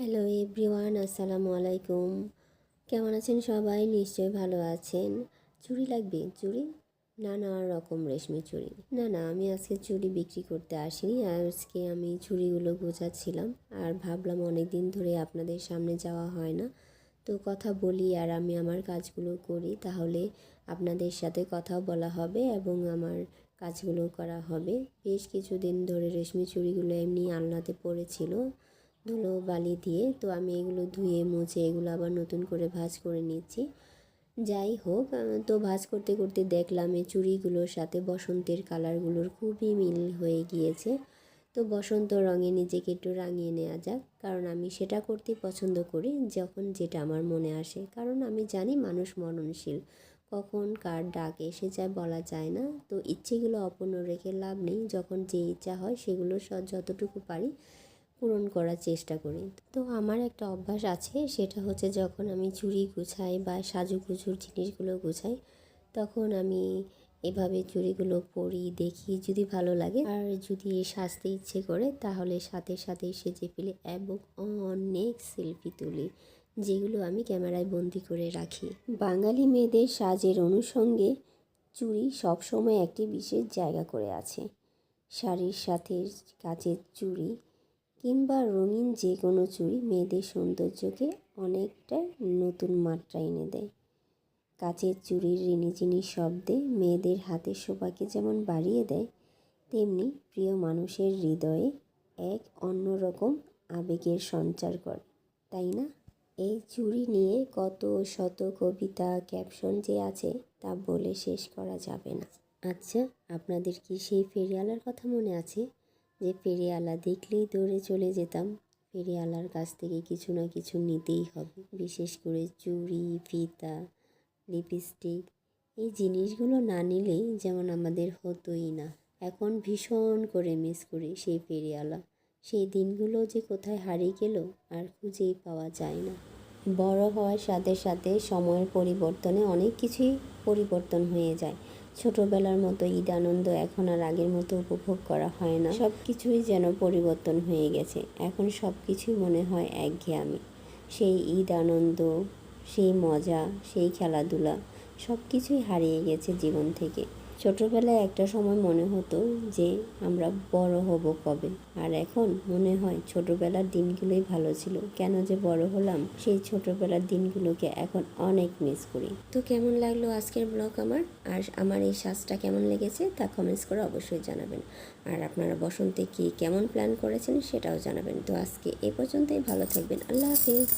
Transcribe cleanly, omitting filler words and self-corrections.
Hello everyone, আসসালামু আলাইকুম। কেমন আছেন সবাই? নিশ্চয়ই ভালো আছেন। চুড়ি লাগবে? চুড়ি নানা রকম রেশমি চুড়ি। না, আমি আজকে চুড়ি বিক্রি করতে আসিনি। আজকে আমি চুড়িগুলো গোছাচ্ছিলাম আর ভাবলাম অনেক দিন ধরে আপনাদের সামনে যাওয়া হয় না, তো কথা বলি আর আমি আমার কাজগুলো করি, তাহলে আপনাদের সাথে কথাও বলা হবে এবং আমার কাজগুলো করা হবে। বেশ কিছুদিন ধরে রেশমি চুড়িগুলো এমনি আলনাতে পড়েছিল ধুলো বালি দিয়ে, তো আমি এগুলো ধুয়ে মুছে এগুলো আবার নতুন করে ভাঁজ করে নিচ্ছি। যাই হোক, তো ভাঁজ করতে করতে দেখলাম এই চুড়িগুলোর সাথে বসন্তের কালারগুলোর খুবই মিল হয়ে গিয়েছে। তো বসন্ত রঙে নিজেকে একটু রাঙিয়ে নেওয়া যাক, কারণ আমি সেটা করতেই পছন্দ করি যখন যেটা আমার মনে আসে। কারণ আমি জানি মানুষ মরণশীল, কখন কার ডাক এসে যায় বলা যায় না। তো ইচ্ছেগুলো অপূর্ণ রেখে লাভ নেই, যখন যে ইচ্ছা হয় সেগুলো যতটুকু পারি পূরণ করার চেষ্টা করি। তো আমার একটা অভ্যাস আছে, সেটা হচ্ছে যখন আমি চুড়ি গুছাই বা সাজুগুজুর জিনিসগুলো গুছাই, তখন আমি এভাবে চুড়িগুলো পরি, দেখি, যদি ভালো লাগে আর যদি সাজতে ইচ্ছে করে তাহলে সাথে সাথে সেজে ফেলি এবং অনেক সেলফি তুলি, যেগুলো আমি ক্যামেরায় বন্দি করে রাখি। বাঙালি মেয়েদের সাজের অনুষঙ্গে চুড়ি সবসময় একটি বিশেষ জায়গা করে আছে। শাড়ির সাথে কাচের চুড়ি কিংবা রঙিন যে কোনো চুড়ি মেয়েদের সৌন্দর্যকে অনেকটা নতুন মাত্রা এনে দেয়। কাচের চুড়ির রিনিঝিনি শব্দে মেয়েদের হাতের শোভাকে যেমন বাড়িয়ে দেয়, তেমনি প্রিয় মানুষের হৃদয়ে এক অন্যরকম আবেগের সঞ্চার করে, তাই না? এই চুড়ি নিয়ে কত শত কবিতা, ক্যাপশন যে আছে তা বলে শেষ করা যাবে না। আচ্ছা, আপনাদের কি সেই ফেরিওয়ালার কথা মনে আছে, যে ফেরিওয়ালা দেখলেই দৌড়ে চলে যেতাম? ফেরিওয়ালার কাছ থেকে কিছু না কিছু নিতেই হবে, বিশেষ করে চুড়ি, ফিতা, লিপস্টিক। এই জিনিসগুলো না নিলেই যেমন আমাদের হতোই না। এখন ভীষণ করে মিস করি সেই ফেরিওয়ালা। সেই দিনগুলো যে কোথায় হারিয়ে গেল আর খুঁজেই পাওয়া যায় না। বড় হওয়ার সাথে সাথে সময়ের পরিবর্তনে অনেক কিছুই পরিবর্তন হয়ে যায়। ছোটোবেলার মতো ঈদ আনন্দ এখন আর আগের মতো উপভোগ করা হয় না। সব কিছুই যেন পরিবর্তন হয়ে গেছে। এখন সব কিছুই মনে হয় একঘেয়েমি। সেই ঈদ আনন্দ, সেই মজা, সেই খেলাধুলা সব কিছুই হারিয়ে গেছে জীবন থেকে। ছোটোবেলায় একটা সময় মনে হতো যে আমরা বড় হব কবে, আর এখন মনে হয় ছোটোবেলার দিনগুলোই ভালো ছিল। কেন যে বড় হলাম, সেই ছোটোবেলার দিনগুলোকে এখন অনেক মিস করি। তো কেমন লাগলো আজকের ব্লগ আমার, আর আমার এই সাজটা কেমন লেগেছে তা কমেন্টস করে অবশ্যই জানাবেন। আর আপনারা বসন্তে কি কেমন প্ল্যান করেছেন সেটাও জানাবেন। তো আজকে এ পর্যন্তই, ভালো থাকবেন, আল্লাহ হাফিজ।